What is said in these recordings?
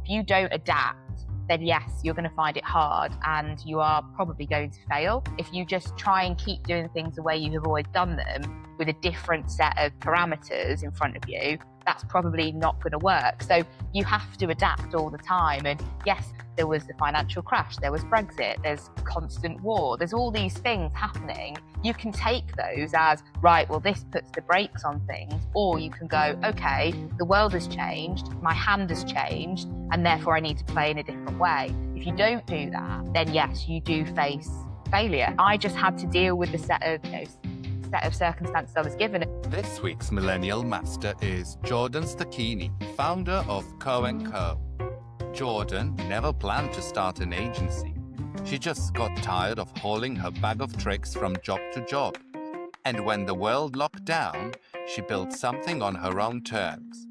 If you don't adapt, then yes, you're going to find it hard and you are probably going to fail. If you just try and keep doing things the way you have always done them with a different set of parameters in front of you, that's probably not going to work. So you have to adapt all the time. And yes, there was the financial crash, there was Brexit, there's constant war, there's all these things happening. You can take those as, right, well, this puts the brakes on things, or you can go, okay, the world has changed, my hand has changed, and therefore I need to play in a different way. If you don't do that, then yes, you do face failure. I just had to deal with the set of circumstances I was given. This week's Millennial Master is Jordan Stachini, founder of Co & Co. Jordan never planned to start an agency. She just got tired of hauling her bag of tricks from job to job. And when the world locked down, she built something on her own terms.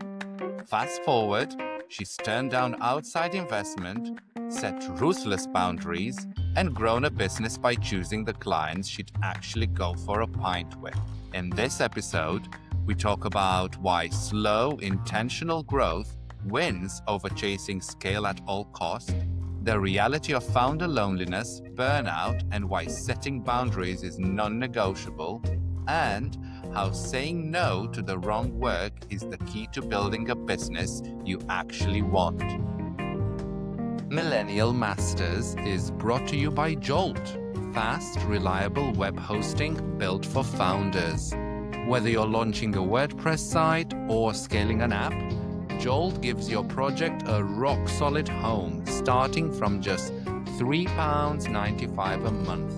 Fast forward, she's turned down outside investment, set ruthless boundaries, and grown a business by choosing the clients she'd actually go for a pint with. In this episode, we talk about why slow, intentional growth wins over chasing scale at all costs, the reality of founder loneliness, burnout, and why setting boundaries is non-negotiable, and how saying no to the wrong work is the key to building a business you actually want. Millennial Masters is brought to you by Jolt, fast, reliable web hosting built for founders. Whether you're launching a WordPress site or scaling an app, Jolt gives your project a rock-solid home starting from just £3.95 a month.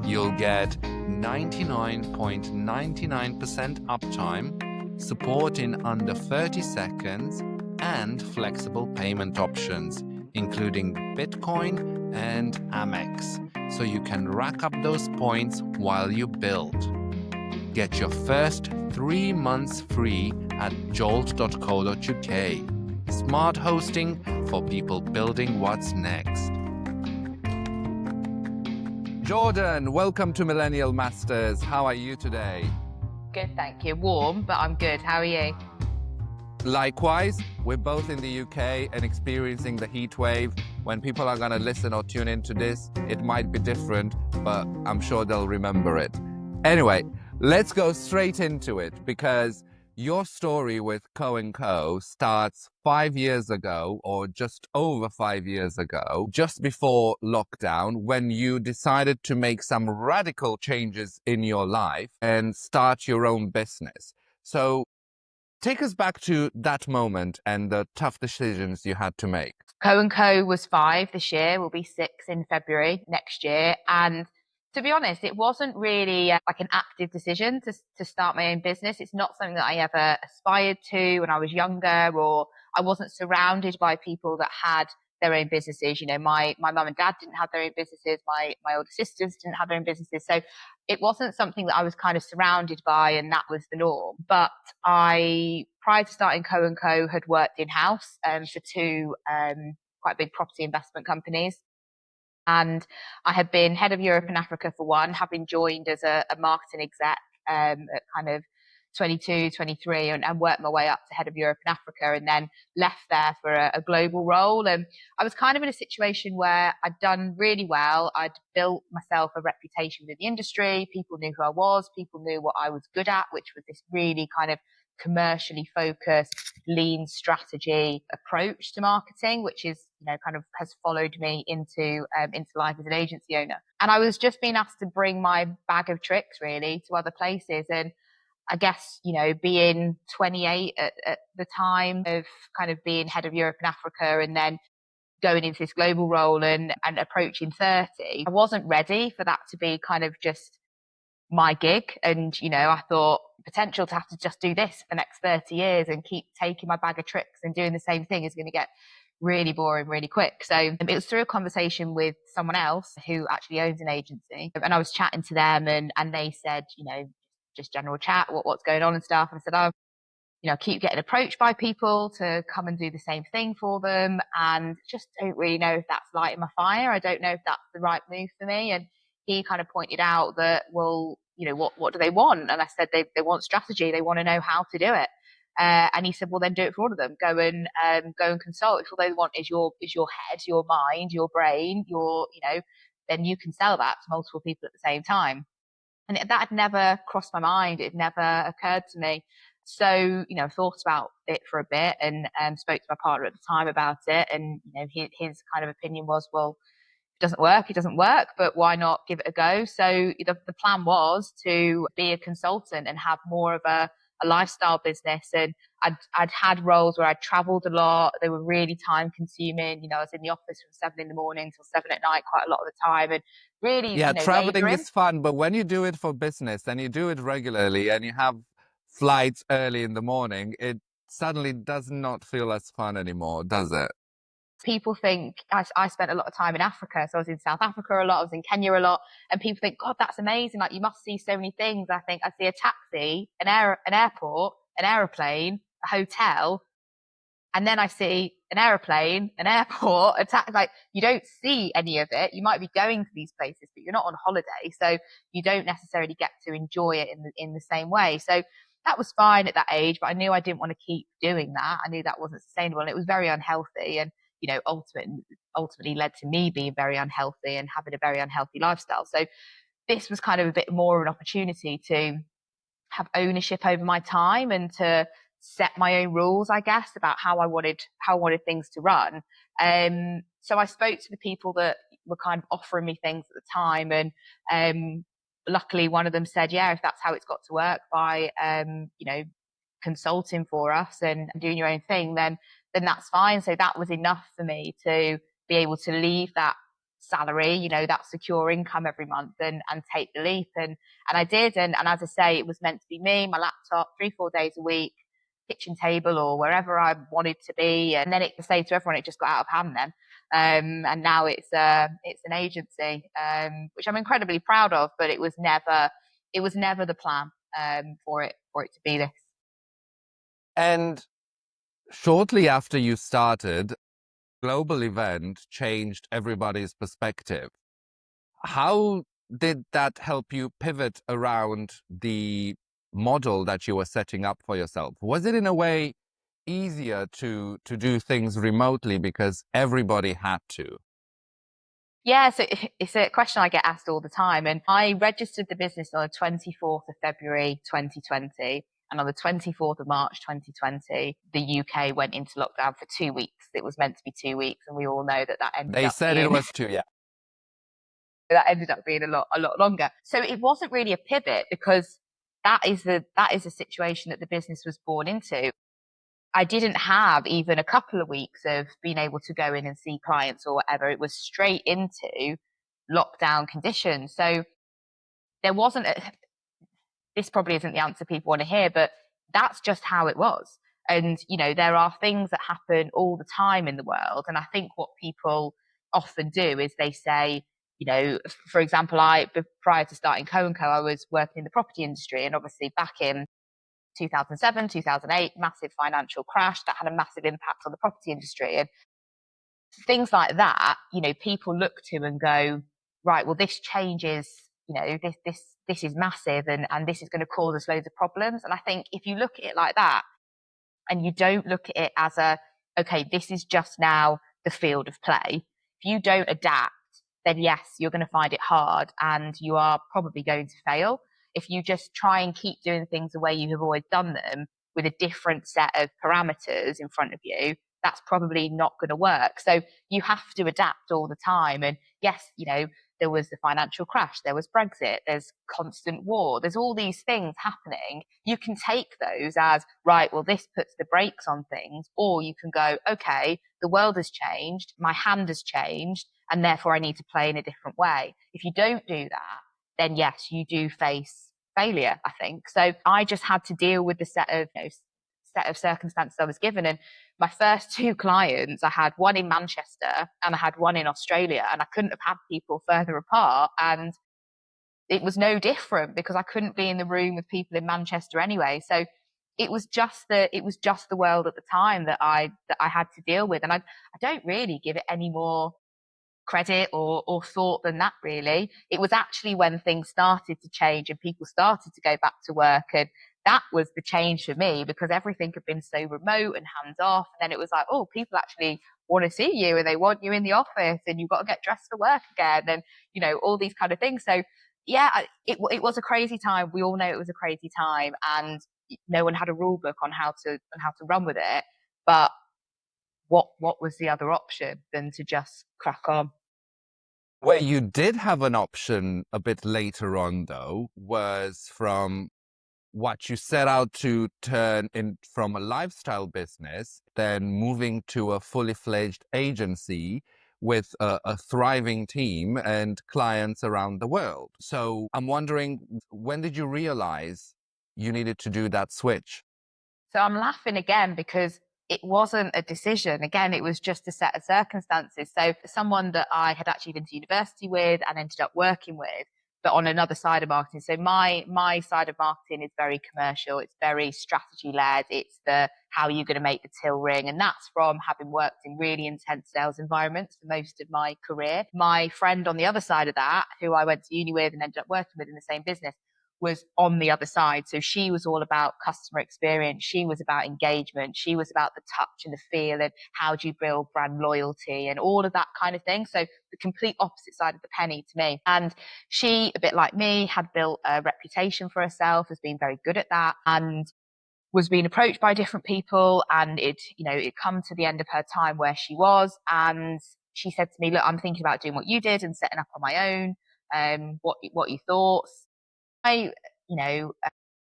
You'll get 99.99% uptime, support in under 30 seconds, and flexible payment options, including Bitcoin and Amex, so you can rack up those points while you build. Get your first 3 months free at jolt.co.uk. Smart hosting for people building what's next. Jordan, welcome to Millennial Masters. How are you today? Good, thank you. Warm, but I'm good. How are you? Likewise, we're both in the UK and experiencing the heat wave. When people are going to listen or tune into this, it might be different, but I'm sure they'll remember it. Anyway, let's go straight into it, because your story with Co & Co starts 5 years ago, or just over 5 years ago, just before lockdown, when you decided to make some radical changes in your life and start your own business. So take us back to that moment and the tough decisions you had to make. Co & Co was 5 this year, will be 6 in February next year. And to be honest, it wasn't really like an active decision to start my own business. It's not something that I ever aspired to when I was younger, or I wasn't surrounded by people that had their own businesses. You know, my mum and dad didn't have their own businesses. My older sisters didn't have their own businesses. So it wasn't something that I was kind of surrounded by, and that was the norm. But prior to starting Co & Co, had worked in-house for 2 quite big property investment companies. And I had been head of Europe and Africa for one, having joined as a marketing exec at kind of 22, 23, and worked my way up to head of Europe and Africa, and then left there for a global role. And I was kind of in a situation where I'd done really well. I'd built myself a reputation within the industry. People knew who I was. People knew what I was good at, which was this really kind of commercially focused, lean strategy approach to marketing, which is, you know, kind of has followed me into life as an agency owner. And I was just being asked to bring my bag of tricks really to other places. And I guess, you know, being 28 at the time of kind of being head of Europe and Africa, and then going into this global role and approaching 30, I wasn't ready for that to be kind of just my gig. And, you know, I thought potential to have to just do this for the next 30 years and keep taking my bag of tricks and doing the same thing is going to get really boring really quick. So it was through a conversation with someone else who actually owns an agency, and I was chatting to them, and they said, you know, just general chat, what's going on and stuff. And I said, oh, you know, keep getting approached by people to come and do the same thing for them, and just don't really know if that's lighting my fire. I don't know if that's the right move for me. And he kind of pointed out that, well, you know, what do they want? And I said, they want strategy. They want to know how to do it. And he said, well, then do it for all of them. Go and consult. If all they want is your head, your mind, your brain, then you can sell that to multiple people at the same time. And that had never crossed my mind. It never occurred to me. So, thought about it for a bit and spoke to my partner at the time about it. And, his kind of opinion was, well, it doesn't work, but why not give it a go? So the plan was to be a consultant and have more of a lifestyle business. And I'd had roles where I'd traveled a lot. They were really time consuming. I was in the office from 7 in the morning till 7 at night quite a lot of the time. And really, Yeah, traveling laboring. is fun, but when you do it for business and you do it regularly and you have flights early in the morning, it suddenly does not feel as fun anymore, does it? People think I spent a lot of time in Africa. So I was in South Africa a lot, I was in Kenya a lot, and people think, God, that's amazing. Like, you must see so many things. I think I see a taxi, an airport, an aeroplane, a hotel, and then I see an aeroplane, an airport, a taxi. Like, you don't see any of it. You might be going to these places, but you're not on holiday. So you don't necessarily get to enjoy it in the same way. So that was fine at that age, but I knew I didn't want to keep doing that. I knew that wasn't sustainable and it was very unhealthy. And ultimately led to me being very unhealthy and having a very unhealthy lifestyle. So this was kind of a bit more of an opportunity to have ownership over my time and to set my own rules, I guess, about how I wanted things to run. So I spoke to the people that were kind of offering me things at the time, and luckily one of them said, yeah, if that's how it's got to work, by consulting for us and doing your own thing, then that's fine. So that was enough for me to be able to leave that salary, that secure income every month, and take the leap. And I did. And as I say, it was meant to be me, my laptop, 3-4 days a week, kitchen table or wherever I wanted to be. And then I say to everyone, it just got out of hand then. And now it's an agency, which I'm incredibly proud of, but it was never the plan, for it to be this. And shortly after you started, global event changed everybody's perspective. How did that help you pivot around the model that you were setting up for yourself? Was it in a way easier to do things remotely because everybody had to? Yeah, so it's a question I get asked all the time. And I registered the business on the 24th of February 2020. And on the 24th of March 2020, the UK went into lockdown for 2 weeks. It was meant to be 2 weeks. And we all know that ended They up said it being was too, yeah. that ended up being a lot longer. So it wasn't really a pivot, because that is the situation that the business was born into. I didn't have even a couple of weeks of being able to go in and see clients or whatever. It was straight into lockdown conditions. So there wasn't this probably isn't the answer people want to hear, but that's just how it was. And, there are things that happen all the time in the world. And I think what people often do is they say, for example, prior to starting Co and Co, I was working in the property industry. And obviously back in 2007, 2008, massive financial crash that had a massive impact on the property industry. And things like that, people look to and go, right, well, this changes, this is massive, and this is going to cause us loads of problems. And I think if you look at it like that, and you don't look at it as okay, this is just now the field of play. If you don't adapt, then yes, you're going to find it hard and you are probably going to fail. If you just try and keep doing things the way you have always done them with a different set of parameters in front of you, that's probably not going to work. So you have to adapt all the time. And yes, there was the financial crash, there was Brexit, there's constant war, there's all these things happening. You can take those as, right, well, this puts the brakes on things, or you can go, okay, the world has changed, my hand has changed, and therefore I need to play in a different way. If you don't do that, then yes, you do face failure, I think. So I just had to deal with the set of circumstances I was given. And my first two clients, I had one in Manchester and I had one in Australia, and I couldn't have had people further apart. And it was no different because I couldn't be in the room with people in Manchester anyway. So it was just the world at the time that I had to deal with. And I don't really give it any more credit or thought than that, really. It was actually when things started to change and people started to go back to work and that was the change for me, because everything had been so remote and hands off. And then it was like, oh, people actually want to see you and they want you in the office and you've got to get dressed for work again. And, all these kind of things. So yeah, it was a crazy time. We all know it was a crazy time, and no one had a rule book on how to run with it. But what was the other option than to just crack on? Where you did have an option a bit later on, though, was from what you set out to turn in from a lifestyle business, then moving to a fully fledged agency with a thriving team and clients around the world. So I'm wondering, when did you realize you needed to do that switch? So I'm laughing again because it wasn't a decision. Again, it was just a set of circumstances. So someone that I had actually been to university with and ended up working with, but on another side of marketing. So my side of marketing is very commercial. It's very strategy led. It's the how you're going to make the till ring. And that's from having worked in really intense sales environments for most of my career. My friend on the other side of that, who I went to uni with and ended up working with in the same business, was on the other side. So she was all about customer experience. She was about engagement. She was about the touch and the feel and how do you build brand loyalty and all of that kind of thing. So the complete opposite side of the penny to me. And she, a bit like me, had built a reputation for herself as being very good at that, and was being approached by different people. And it come to the end of her time where she was. And she said to me, look, I'm thinking about doing what you did and setting up on my own. What are your thoughts? I, you know,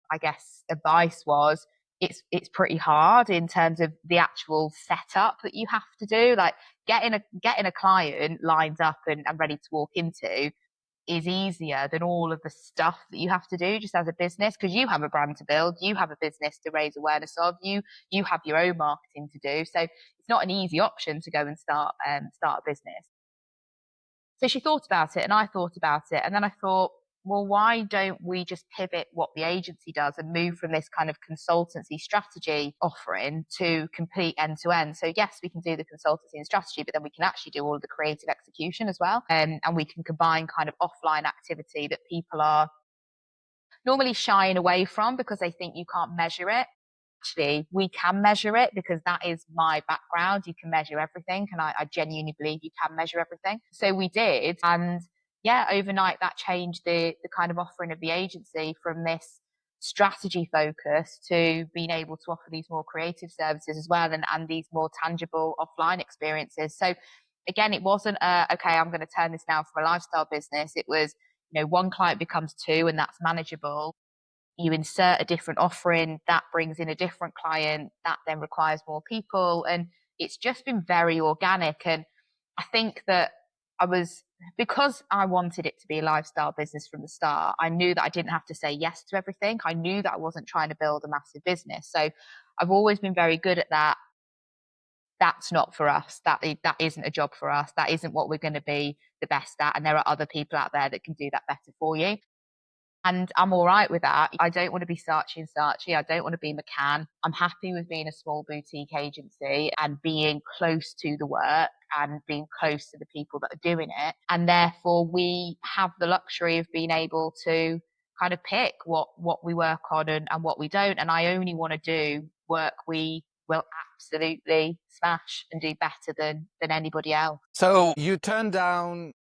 I guess advice was it's pretty hard in terms of the actual setup that you have to do. Like getting a client lined up and ready to walk into is easier than all of the stuff that you have to do just as a business, because you have a brand to build, you have a business to raise awareness of, you have your own marketing to do. So it's not an easy option to go and start a business. So she thought about it and I thought about it. And then I thought, well, why don't we just pivot what the agency does and move from this kind of consultancy strategy offering to complete end to end? So yes, we can do the consultancy and strategy, but then we can actually do all of the creative execution as well. And we can combine kind of offline activity that people are normally shying away from because they think you can't measure it. Actually, we can measure it because that is my background. You can measure everything, and I genuinely believe you can measure everything. So we did, and yeah, overnight that changed the kind of offering of the agency from this strategy focus to being able to offer these more creative services as well, and these more tangible offline experiences. So again, it wasn't okay, I'm going to turn this now from a lifestyle business. It was, one client becomes two, and that's manageable. You insert a different offering that brings in a different client that then requires more people, and it's just been very organic. And I think that because I wanted it to be a lifestyle business from the start, I knew that I didn't have to say yes to everything. I knew that I wasn't trying to build a massive business, so I've always been very good at that. That's not for us. That isn't a job for us. That isn't what we're going to be the best at, and there are other people out there that can do that better for you. And I'm all right with that. I don't want to be Saatchi and Saatchi. I don't want to be McCann. I'm happy with being a small boutique agency and being close to the work and being close to the people that are doing it. And therefore, we have the luxury of being able to kind of pick what we work on and what we don't. And I only want to do work we will absolutely smash and do better than anybody else. So you turned down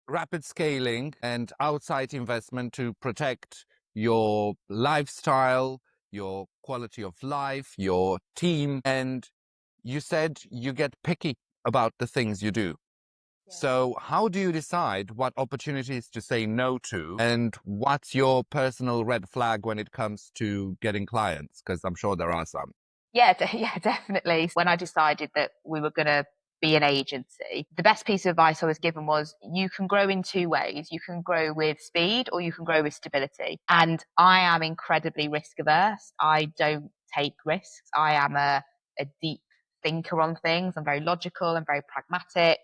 rapid scaling and outside investment to protect your lifestyle, your quality of life, your team, and you said you get picky about the things you do. Yeah. So how do you decide what opportunities to say no to, and what's your personal red flag when it comes to getting clients? Because I'm sure there are some. Yeah, yeah, definitely. When I decided that we were going to be an agency, the best piece of advice I was given was you can grow in two ways. You can grow with speed or you can grow with stability. And I am incredibly risk averse. I don't take risks. I am a deep thinker on things. I'm very logical and very pragmatic.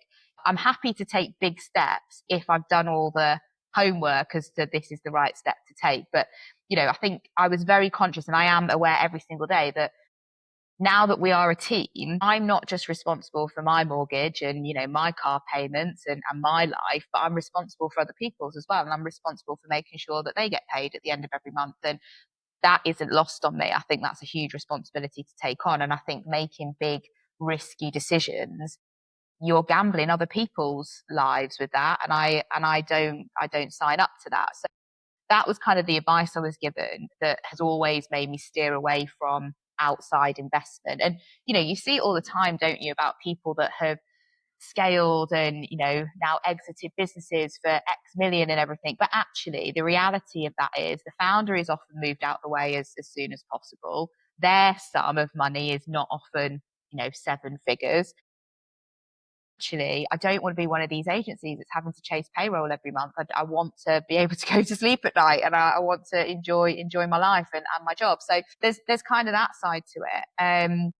I'm happy to take big steps if I've done all the homework as to this is the right step to take. But, I think I was very conscious, and I am aware every single day that now that we are a team, I'm not just responsible for my mortgage and, my car payments and my life, but I'm responsible for other people's as well. And I'm responsible for making sure that they get paid at the end of every month. And that isn't lost on me. I think that's a huge responsibility to take on. And I think making big, risky decisions, you're gambling other people's lives with that. And I don't sign up to that. So that was kind of the advice I was given that has always made me steer away from outside investment. And, you see it all the time, don't you, about people that have scaled and, now exited businesses for X million and everything. But actually, the reality of that is the founder is often moved out the way as soon as possible. Their sum of money is not often, seven figures. Actually, I don't want to be one of these agencies that's having to chase payroll every month. I want to be able to go to sleep at night, and I want to enjoy my life and my job. So there's kind of that side to it.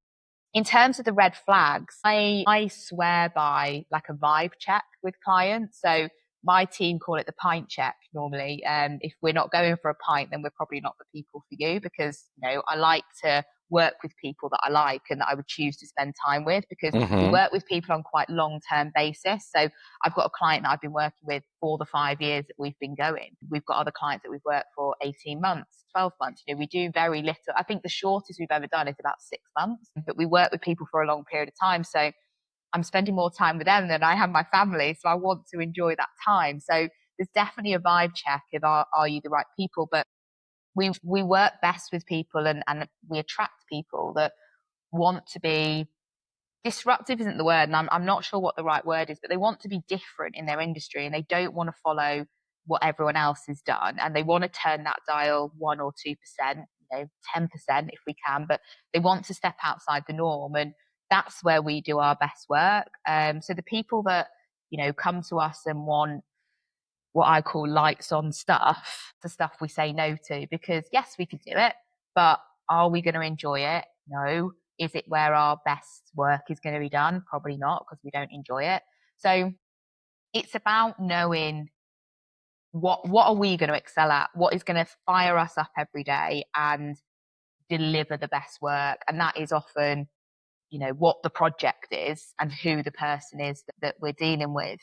In terms of the red flags, I swear by like a vibe check with clients. So my team call it the pint check normally. If we're not going for a pint, then we're probably not the people for you, because, I like to work with people that I like and that I would choose to spend time with, because we work with people on quite long-term basis. So I've got a client that I've been working with for the 5 years that we've been going. We've got other clients that we've worked for 18 months, 12 months. We do very little. I think the shortest we've ever done is about 6 months, but we work with people for a long period of time. So I'm spending more time with them than I have my family. So I want to enjoy that time. So there's definitely a vibe check of are you the right people? But we work best with people, and we attract people that want to be disruptive isn't the word, and I'm not sure what the right word is, but they want to be different in their industry, and they don't want to follow what everyone else has done, and they want to turn that dial 1 or 2%, 10% if we can, but they want to step outside the norm, and that's where we do our best work. So the people that come to us and want what I call lights on stuff, the stuff we say no to, because yes, we could do it, but are we going to enjoy it? No. Is it where our best work is going to be done? Probably not, because we don't enjoy it. So it's about knowing what are we going to excel at? What is going to fire us up every day and deliver the best work? And that is often, what the project is and who the person is that we're dealing with.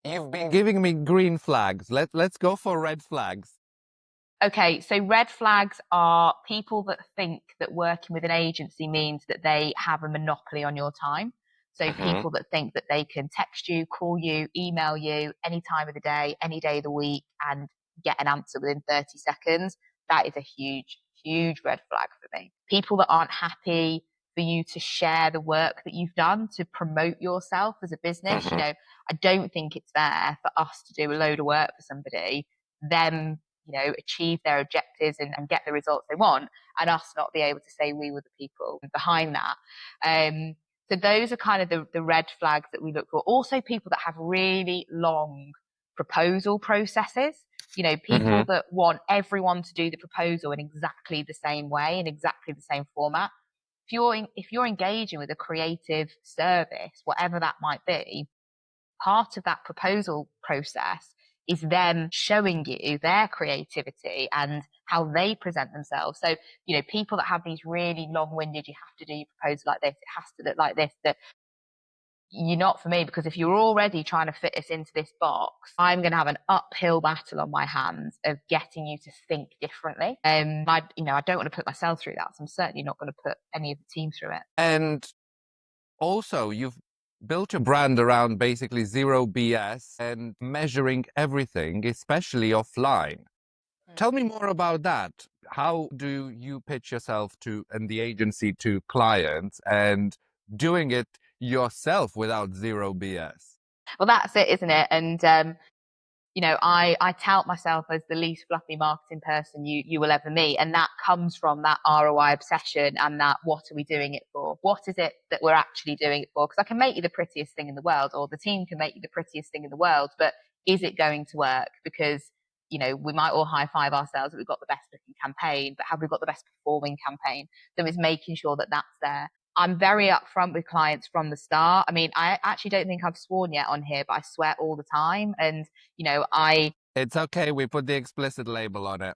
You've been giving me green flags. Let's go for red flags. Okay, so red flags are people that think that working with an agency means that they have a monopoly on your time. So people that think that they can text you, call you, email you any time of the day, any day of the week, and get an answer within 30 seconds. That is a huge, huge red flag for me. People that aren't happy for you to share the work that you've done to promote yourself as a business. I don't think it's fair for us to do a load of work for somebody, them achieve their objectives and get the results they want, and us not be able to say we were the people behind that. So those are kind of the red flags that we look for. Also, people that have really long proposal processes. People that want everyone to do the proposal in exactly the same way, in exactly the same format. If you're engaging with a creative service, whatever that might be, part of that proposal process is them showing you their creativity and how they present themselves. So, people that have these really long-winded, you have to do your proposal like this, it has to look like this, that you're not for me, because if you're already trying to fit us into this box, I'm going to have an uphill battle on my hands of getting you to think differently. I don't want to put myself through that, so I'm certainly not going to put any of the team through it. And also, you've built a brand around basically zero BS and measuring everything, especially offline. Tell me more about that. How do you pitch yourself and the agency to clients, and doing it yourself without zero BS? Well, that's it, isn't it? And I tout myself as the least fluffy marketing person you will ever meet. And that comes from that ROI obsession and that what are we doing it for? What is it that we're actually doing it for? Because I can make you the prettiest thing in the world, or the team can make you the prettiest thing in the world, but is it going to work? Because, we might all high five ourselves that we've got the best looking campaign, but have we got the best performing campaign? So it's making sure that that's there. I'm very upfront with clients from the start. I mean, I actually don't think I've sworn yet on here, but I swear all the time. And, It's okay. We put the explicit label on it.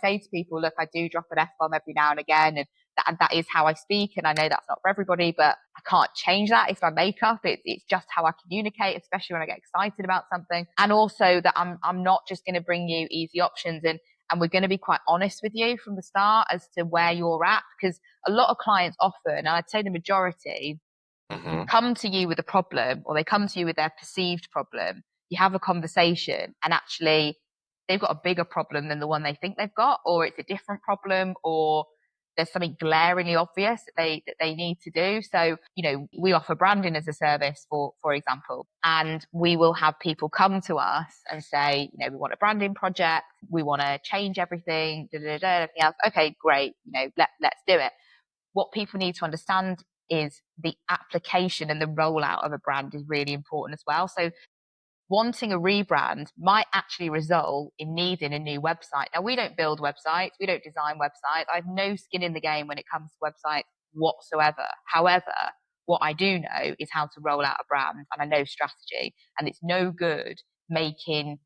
say to people, look, I do drop an F-bomb every now and again, and that is how I speak. And I know that's not for everybody, but I can't change that. It's my makeup. It's just how I communicate, especially when I get excited about something. And also that I'm not just going to bring you easy options. And And we're going to be quite honest with you from the start as to where you're at, because a lot of clients often, and I'd say the majority, come to you with a problem, or they come to you with their perceived problem. You have a conversation and actually they've got a bigger problem than the one they think they've got, or it's a different problem, or there's something glaringly obvious that they need to do. So, we offer branding as a service, for example, and we will have people come to us and say, we want a branding project, we want to change everything, everything else. Okay, great. Let's do it. What people need to understand is the application and the rollout of a brand is really important as well. So wanting a rebrand might actually result in needing a new website. Now, we don't build websites. We don't design websites. I have no skin in the game when it comes to websites whatsoever. However, what I do know is how to roll out a brand, and I know strategy, and it's no good making,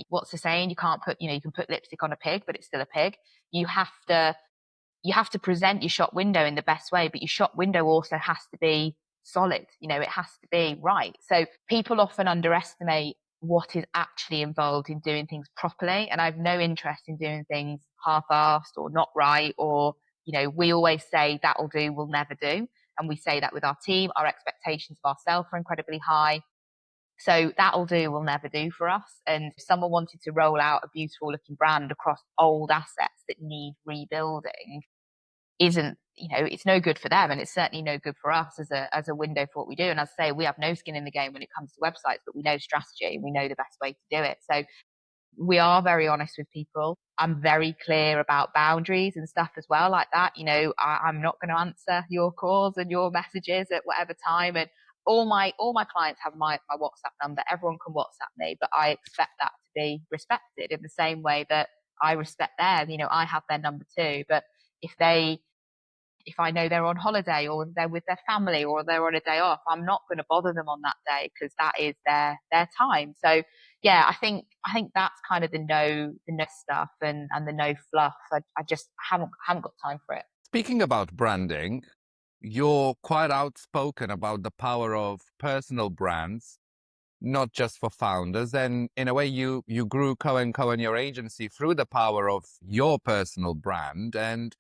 what's the saying? You can't put, you can put lipstick on a pig, but it's still a pig. You have to present your shop window in the best way, but your shop window also has to be solid. It has to be right. So people often underestimate what is actually involved in doing things properly. And I have no interest in doing things half-assed or not right, or, we always say that'll do, we'll never do. And we say that with our team. Our expectations of ourselves are incredibly high. So that'll do, will never do for us. And if someone wanted to roll out a beautiful looking brand across old assets that need rebuilding, it's no good for them, and it's certainly no good for us as a window for what we do. And as I say, we have no skin in the game when it comes to websites, but we know strategy and we know the best way to do it. So we are very honest with people. I'm very clear about boundaries and stuff as well, like that. I'm not going to answer your calls and your messages at whatever time. And all my clients have my WhatsApp number. Everyone can WhatsApp me, but I expect that to be respected in the same way that I respect theirs. I have their number too. But if I know they're on holiday, or they're with their family, or they're on a day off, I'm not going to bother them on that day, because that is their time. So yeah, I think that's kind of the no stuff and the no fluff. I just haven't got time for it. Speaking about branding, you're quite outspoken about the power of personal brands, not just for founders. And in a way, you grew Co & Co and your agency through the power of your personal brand. And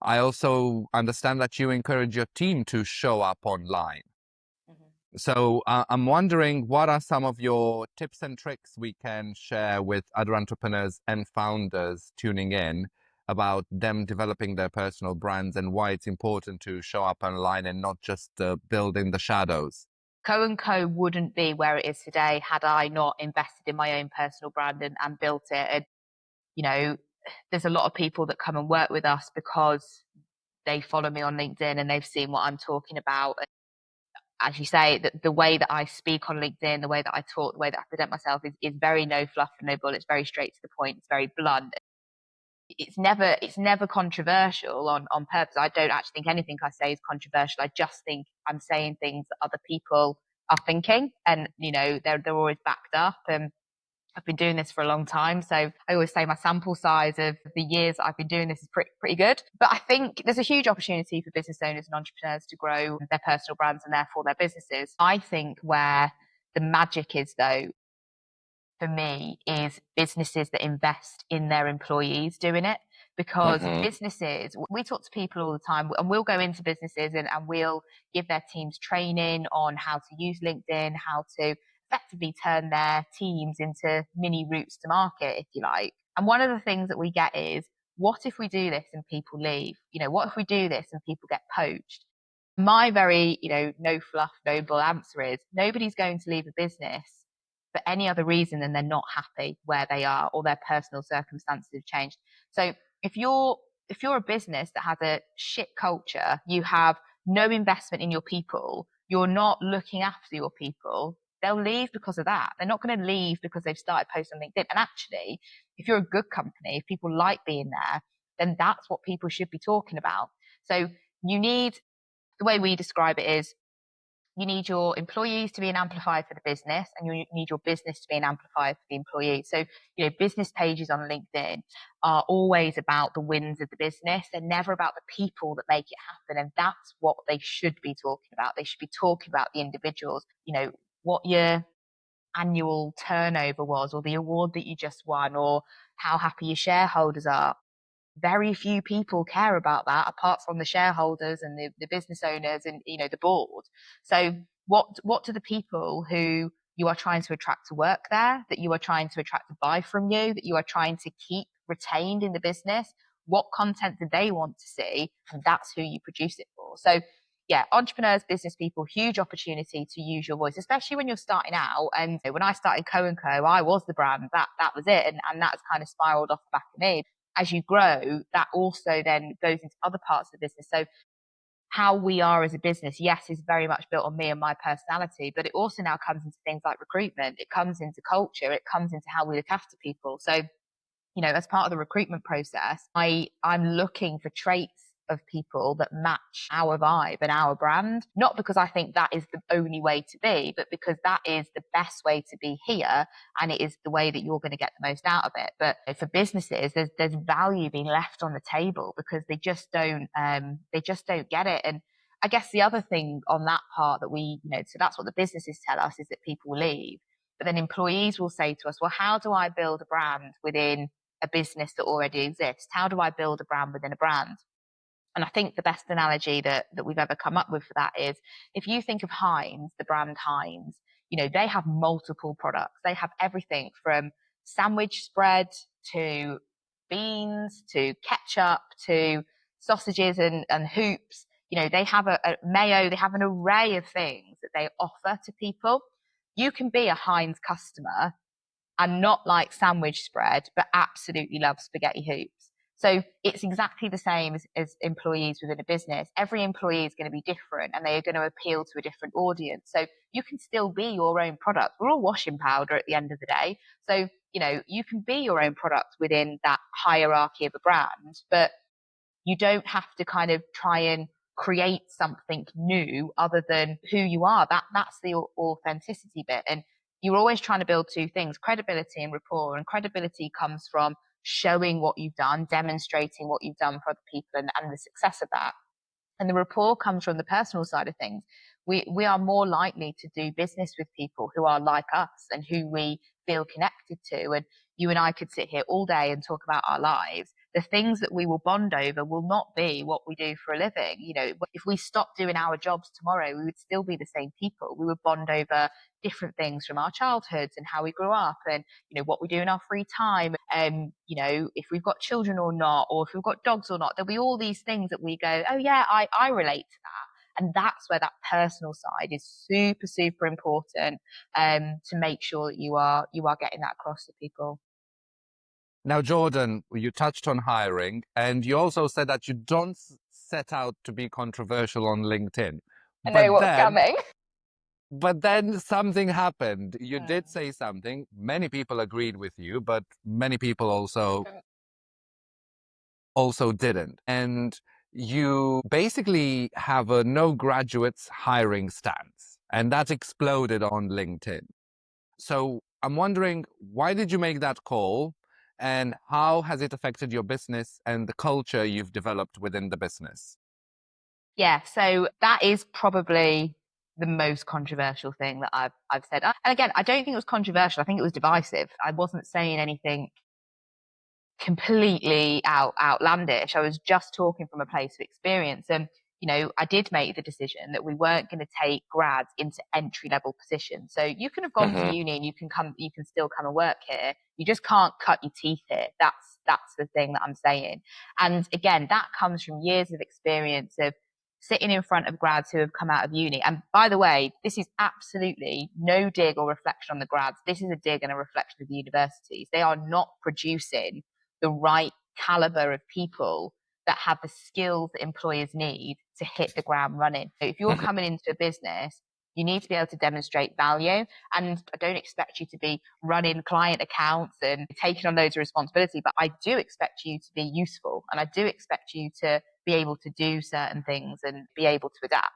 I also understand that you encourage your team to show up online. So I'm wondering, what are some of your tips and tricks we can share with other entrepreneurs and founders tuning in about them developing their personal brands, and why it's important to show up online and not just build in the shadows? Co & Co wouldn't be where it is today had I not invested in my own personal brand and built it. And, there's a lot of people that come and work with us because they follow me on LinkedIn and they've seen what I'm talking about. As you say, the way that I speak on LinkedIn, the way that I talk, the way that I present myself is very no fluff and no bull. It's very straight to the point. It's very blunt. It's never controversial on purpose. I don't actually think anything I say is controversial. I just think I'm saying things that other people are thinking, and they're always backed up. And I've been doing this for a long time. So I always say my sample size of the years that I've been doing this is pretty good. But I think there's a huge opportunity for business owners and entrepreneurs to grow their personal brands and therefore their businesses. I think where the magic is, though, for me, is businesses that invest in their employees doing it. Because businesses, we talk to people all the time, and we'll go into businesses and we'll give their teams training on how to use LinkedIn, how to effectively turn their teams into mini routes to market, if you like. And one of the things that we get is, what if we do this and people leave? What if we do this and people get poached? My very, no fluff, no bull answer is, nobody's going to leave a business for any other reason than they're not happy where they are, or their personal circumstances have changed. So if you're a business that has a shit culture, you have no investment in your people, you're not looking after your people, they'll leave because of that. They're not going to leave because they've started posting on LinkedIn. And actually, if you're a good company, if people like being there, then that's what people should be talking about. So the way we describe it is, you need your employees to be an amplifier for the business, and you need your business to be an amplifier for the employees. So, business pages on LinkedIn are always about the wins of the business. They're never about the people that make it happen. And that's what they should be talking about. They should be talking about the individuals, what your annual turnover was, or the award that you just won, or how happy your shareholders are. Very few people care about that apart from the shareholders and the business owners and, the board. So what do the people who you are trying to attract to work there, that you are trying to attract to buy from you, that you are trying to keep retained in the business, what content do they want to see? And that's who you produce it for. So yeah, entrepreneurs, business people, huge opportunity to use your voice, especially when you're starting out. And when I started Co and Co, I was the brand. That was it. And that's kind of spiraled off the back of me. As you grow, that also then goes into other parts of the business. So how we are as a business, yes, is very much built on me and my personality, but it also now comes into things like recruitment. It comes into culture. It comes into how we look after people. So as part of the recruitment process, I'm looking for traits of people that match our vibe and our brand, not because I think that is the only way to be, but because that is the best way to be here. And it is the way that you're going to get the most out of it. But for businesses, there's value being left on the table because they just don't get it. And I guess the other thing on that part that so that's what the businesses tell us, is that people leave. But then employees will say to us, well, how do I build a brand within a business that already exists? How do I build a brand within a brand? And I think the best analogy that we've ever come up with for that is, if you think of Heinz, the brand Heinz, they have multiple products. They have everything from sandwich spread to beans to ketchup to sausages and hoops. They have a mayo. They have an array of things that they offer to people. You can be a Heinz customer and not like sandwich spread, but absolutely love spaghetti hoops. So it's exactly the same as employees within a business. Every employee is going to be different and they are going to appeal to a different audience. So you can still be your own product. We're all washing powder at the end of the day. So, you can be your own product within that hierarchy of a brand, but you don't have to kind of try and create something new other than who you are. That's the authenticity bit. And you're always trying to build two things: credibility and rapport. And credibility comes from showing what you've done, demonstrating what you've done for other people and the success of that. And the rapport comes from the personal side of things. We are more likely to do business with people who are like us and who we feel connected to. And you and I could sit here all day and talk about our lives. The things that we will bond over will not be what we do for a living. If we stopped doing our jobs tomorrow, we would still be the same people. We would bond over different things from our childhoods and how we grew up and, what we do in our free time. If we've got children or not, or if we've got dogs or not, there'll be all these things that we go, oh yeah, I relate to that. And that's where that personal side is super, super important, to make sure that you are getting that across to people. Now, Jordan, you touched on hiring, and you also said that you don't set out to be controversial on LinkedIn. I know what's coming. But then something happened. You did say something. Many people agreed with you, but many people also didn't. And you basically have a no graduates hiring stance, and that exploded on LinkedIn. So I'm wondering, why did you make that call, and how has it affected your business and the culture you've developed within the business? Yeah, so that is probably the most controversial thing that I've said. And again, I don't think it was controversial. I think it was divisive. I wasn't saying anything completely outlandish. I was just talking from a place of experience. And I did make the decision that we weren't going to take grads into entry level positions. So you can have gone to uni and you can still come and work here. You just can't cut your teeth here. That's the thing that I'm saying. And again, that comes from years of experience of sitting in front of grads who have come out of uni. And by the way, this is absolutely no dig or reflection on the grads. This is a dig and a reflection of the universities. They are not producing the right caliber of people that have the skills that employers need to hit the ground running. So if you're coming into a business, you need to be able to demonstrate value. And I don't expect you to be running client accounts and taking on loads of responsibility, but I do expect you to be useful. And I do expect you to be able to do certain things and be able to adapt.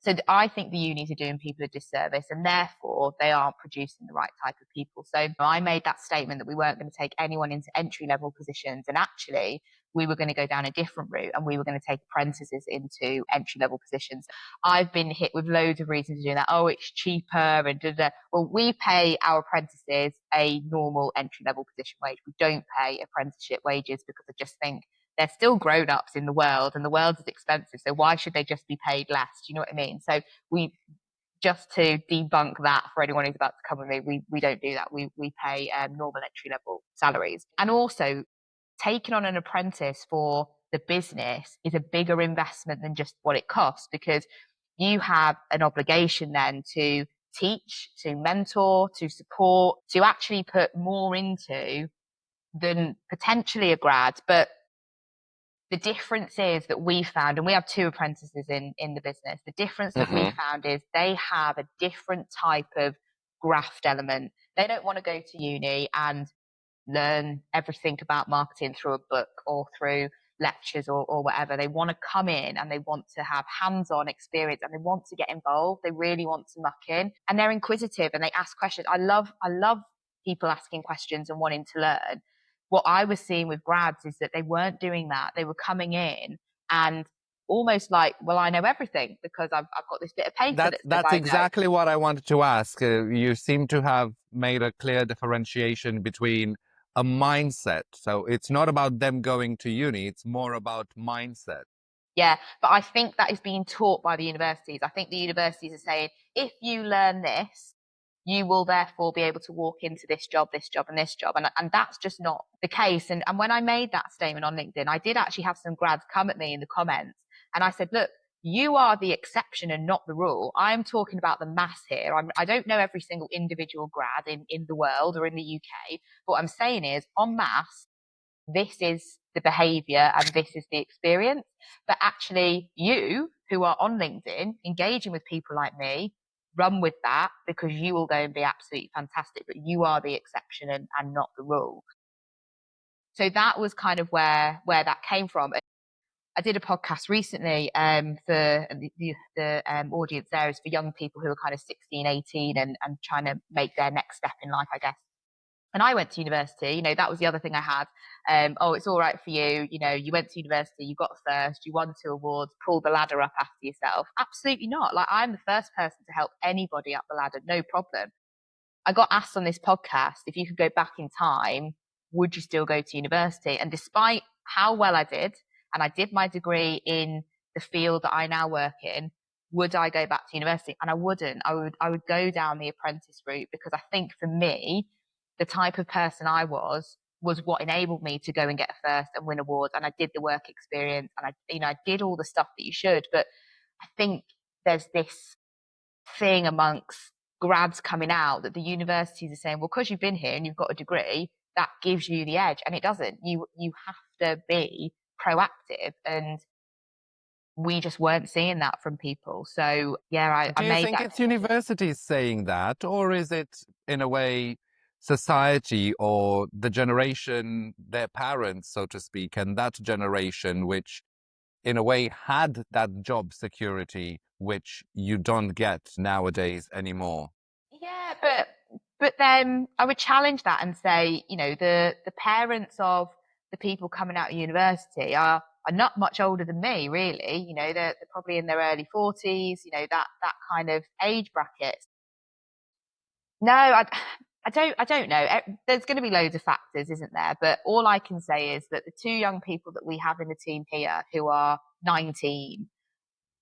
So I think the unis are doing people a disservice, and therefore they aren't producing the right type of people. So I made that statement that we weren't going to take anyone into entry level positions, and actually we were going to go down a different route, and we were going to take apprentices into entry level positions. I've been hit with loads of reasons to do that. Oh, it's cheaper and da, da. Well, we pay our apprentices a normal entry level position wage. We don't pay apprenticeship wages because I just think they're still grown-ups in the world, and the world is expensive, so why should they just be paid less? Do you know what I mean? So we, just to debunk that for anyone who's about to come with me, we don't do that. We pay normal entry level salaries. And also, taking on an apprentice for the business is a bigger investment than just what it costs, because you have an obligation then to teach, to mentor, to support, to actually put more into than potentially a grad. But the difference is that we found, and we have two apprentices in the business, the difference that we found is they have a different type of graft element. They don't want to go to uni and learn everything about marketing through a book or through lectures or whatever. They want to come in and they want to have hands-on experience, and they want to get involved. They really want to muck in, and they're inquisitive and they ask questions. I love people asking questions and wanting to learn. What I was seeing with grads is that they weren't doing that. They were coming in and almost like, well, I know everything because I've got this bit of paper that says That's I know. exactly what I wanted to ask. You seem to have made a clear differentiation between a mindset. So it's not about them going to uni, it's more about mindset. Yeah, but I think that is being taught by the universities. I think the universities are saying, if you learn this, you will therefore be able to walk into this job, this job, and this job. And that's just not the case. And when I made that statement on LinkedIn, I did actually have some grads come at me in the comments. And I said, look, you are the exception and not the rule. I'm talking about the mass here. I don't know every single individual grad in the world or in the UK. But what I'm saying is, en masse, this is the behavior and this is the experience. But actually, you who are on LinkedIn engaging with people like me, run with that, because you will go and be absolutely fantastic. But you are the exception and not the rule. So that was kind of where that came from. I did a podcast recently for the audience there is for young people who are kind of 16, 18 and trying to make their next step in life, I guess. And I went to university, that was the other thing I had. Oh, it's all right for you. You went to university, you got first, you won 2 awards, pull the ladder up after yourself. Absolutely not. Like, I'm the first person to help anybody up the ladder, no problem. I got asked on this podcast, if you could go back in time, would you still go to university? And despite how well I did, and I did my degree in the field that I now work in, would I go back to university? And I wouldn't. I would go down the apprentice route, because I think for me, the type of person I was what enabled me to go and get a first and win awards. And I did the work experience, and I did all the stuff that you should. But I think there's this thing amongst grads coming out that the universities are saying, well, because you've been here and you've got a degree, that gives you the edge. And it doesn't. You have to be proactive, and we just weren't seeing that from people. So yeah, Do I you made think that. it's universities saying that, or is it in a way society or the generation, their parents, so to speak, and that generation which in a way had that job security which you don't get nowadays anymore? Yeah, but then I would challenge that and say, the parents of the people coming out of university are not much older than me, really. They're probably in their early 40s, that kind of age bracket. No, I don't know. There's going to be loads of factors, isn't there? But all I can say is that the 2 young people that we have in the team here who are 19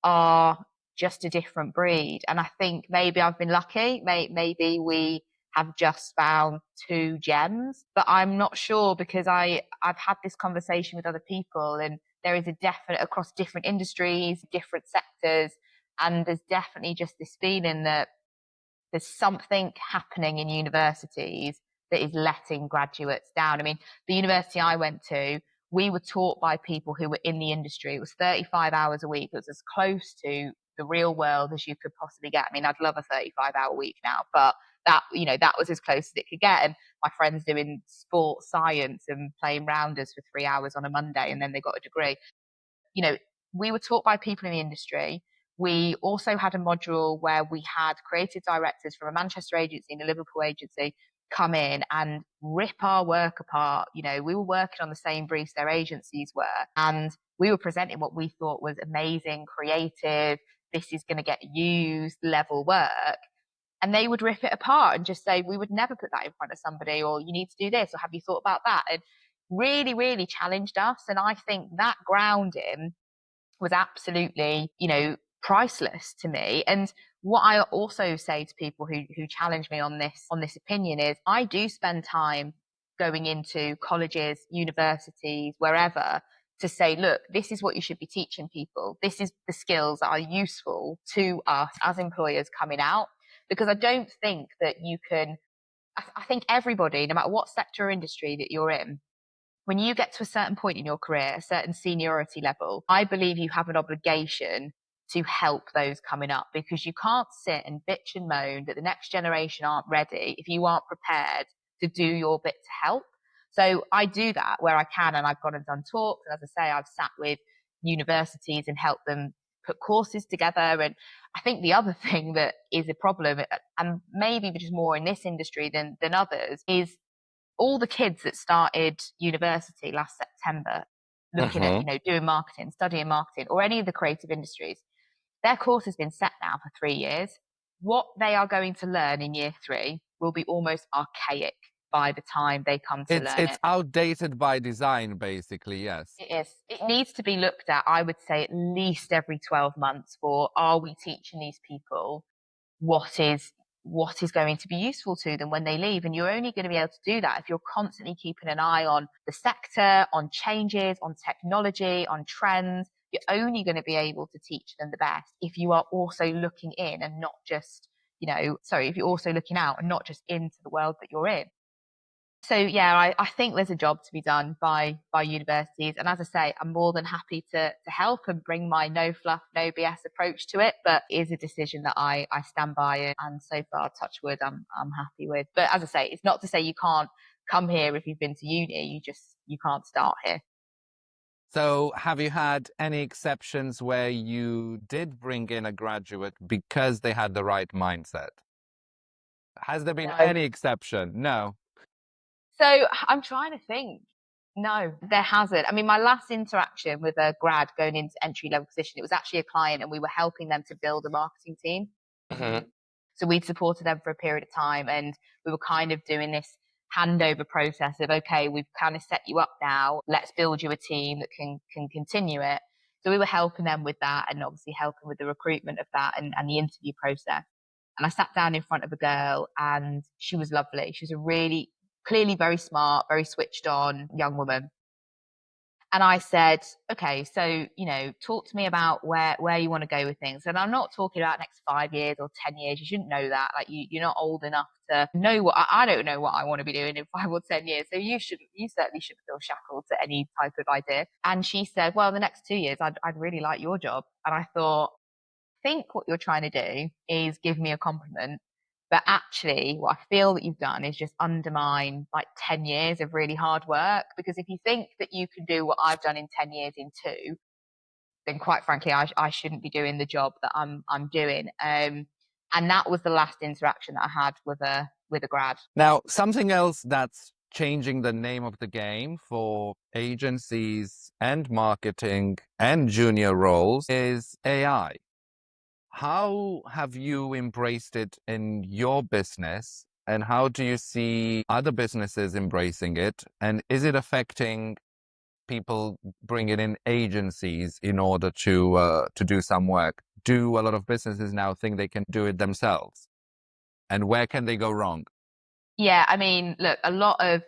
are just a different breed. And I think maybe I've been lucky. Maybe we have just found 2 gems, but I'm not sure, because I've had this conversation with other people, and there is a definite, across different industries, different sectors, and there's definitely just this feeling that there's something happening in universities that is letting graduates down. I mean, the university I went to, we were taught by people who were in the industry. It was 35 hours a week. It was as close to the real world as you could possibly get. I mean, I'd love a 35-hour week now, but that was as close as it could get. And my friends doing sports science and playing rounders for 3 hours on a Monday, and then they got a degree. We were taught by people in the industry. We also had a module where we had creative directors from a Manchester agency and a Liverpool agency come in and rip our work apart. We were working on the same briefs their agencies were, and we were presenting what we thought was amazing, creative, this is going to get used level work. And they would rip it apart and just say, we would never put that in front of somebody, or you need to do this, or have you thought about that? And really, really challenged us. And I think that grounding was absolutely, priceless to me. And what I also say to people who challenge me on this opinion is I do spend time going into colleges, universities, wherever, to say, look, this is what you should be teaching people. This is the skills that are useful to us as employers coming out. Because I don't think that you can, I think everybody, no matter what sector or industry that you're in, when you get to a certain point in your career, a certain seniority level, I believe you have an obligation to help those coming up, because you can't sit and bitch and moan that the next generation aren't ready if you aren't prepared to do your bit to help. So I do that where I can, and I've gone and done talks. And as I say, I've sat with universities and helped them put courses together. And I think the other thing that is a problem, and maybe just more in this industry than others, is all the kids that started university last September looking at, doing marketing, studying marketing, or any of the creative industries, their course has been set now for 3 years. What they are going to learn in year 3 will be almost archaic by the time they come to learn It's it. outdated by design, basically, yes. It is. It needs to be looked at, I would say, at least every 12 months for, are we teaching these people what is going to be useful to them when they leave? And you're only going to be able to do that if you're constantly keeping an eye on the sector, on changes, on technology, on trends. You're only going to be able to teach them the best if you are also looking in and not just, if you're also looking out and not just into the world that you're in. So yeah, I think there's a job to be done by universities. And as I say, I'm more than happy to help and bring my no fluff, no BS approach to it. But it is a decision that I stand by, and so far, touch wood, I'm happy with. But as I say, it's not to say you can't come here if you've been to uni. You can't start here. So have you had any exceptions where you did bring in a graduate because they had the right mindset? Has there been No. any exception? No. So I'm trying to think. No, there hasn't. I mean, my last interaction with a grad going into entry level position, it was actually a client, and we were helping them to build a marketing team. So we'd supported them for a period of time, and we were kind of doing this handover process of, okay, we've kind of set you up now. Let's build you a team that can continue it. So we were helping them with that, and obviously helping with the recruitment of that, and the interview process. And I sat down in front of a girl, and she was lovely. She was a really clearly very smart, very switched on young woman. And I said, okay, so, talk to me about where you want to go with things. And I'm not talking about next 5 years or 10 years. You shouldn't know that. Like you're not old enough to know what I don't know what I want to be doing in 5 or 10 years. So you certainly shouldn't feel shackled to any type of idea. And she said, well, the next 2 years, I'd really like your job. And I thought, think what you're trying to do is give me a compliment. But actually, what I feel that you've done is just undermine like 10 years of really hard work. Because if you think that you can do what I've done in 10 years in 2, then quite frankly, I shouldn't be doing the job that I'm doing. And that was the last interaction that I had with a grad. Now, something else that's changing the name of the game for agencies and marketing and junior roles is AI. How have you embraced it in your business, and how do you see other businesses embracing it? And is it affecting people bringing in agencies in order to do some work? Do a lot of businesses now think they can do it themselves? And where can they go wrong? Yeah, I mean, look, a lot of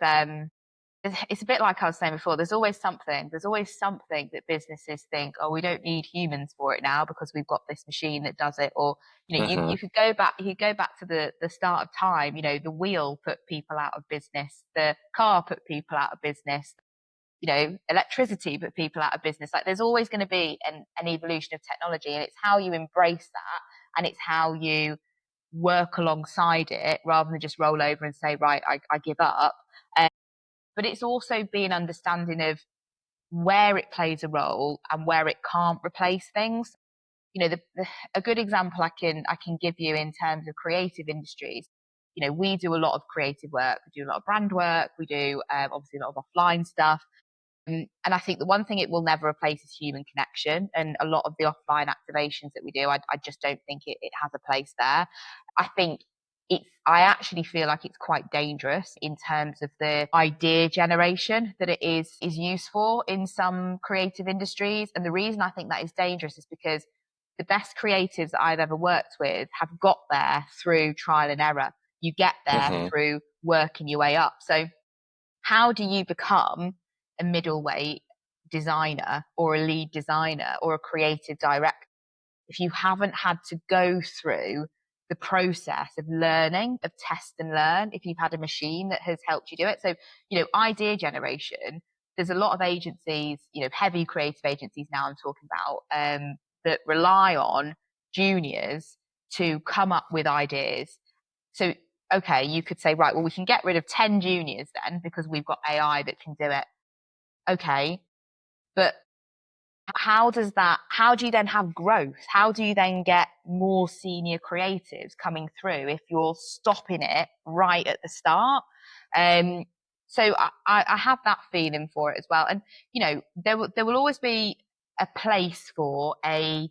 it's a bit like I was saying before. There's always something. There's always something that businesses think, oh, we don't need humans for it now because we've got this machine that does it. Or you could go back. You could go back to the start of time. The wheel put people out of business. The car put people out of business. Electricity put people out of business. Like there's always going to be an evolution of technology, and it's how you embrace that, and it's how you work alongside it rather than just roll over and say, right, I give up. But it's also being understanding of where it plays a role and where it can't replace things. a good example I can give you in terms of creative industries. We do a lot of creative work. We do a lot of brand work. We do obviously a lot of offline stuff. And I think the one thing it will never replace is human connection. And a lot of the offline activations that we do, I just don't think it has a place there. I think I actually feel like it's quite dangerous in terms of the idea generation that it is used for in some creative industries. And the reason I think that is dangerous is because the best creatives that I've ever worked with have got there through trial and error. You get there through working your way up. So how do you become a middleweight designer or a lead designer or a creative director if you haven't had to go through the process of learning, of test and learn, if you've had a machine that has helped you do it? So, idea generation, there's a lot of agencies, heavy creative agencies now I'm talking about, that rely on juniors to come up with ideas. So, okay, you could say, right, well, we can get rid of 10 juniors then because we've got AI that can do it. Okay, but how do you then have growth? How do you then get more senior creatives coming through if you're stopping it right at the start? So I have that feeling for it as well. And, there will always be a place for a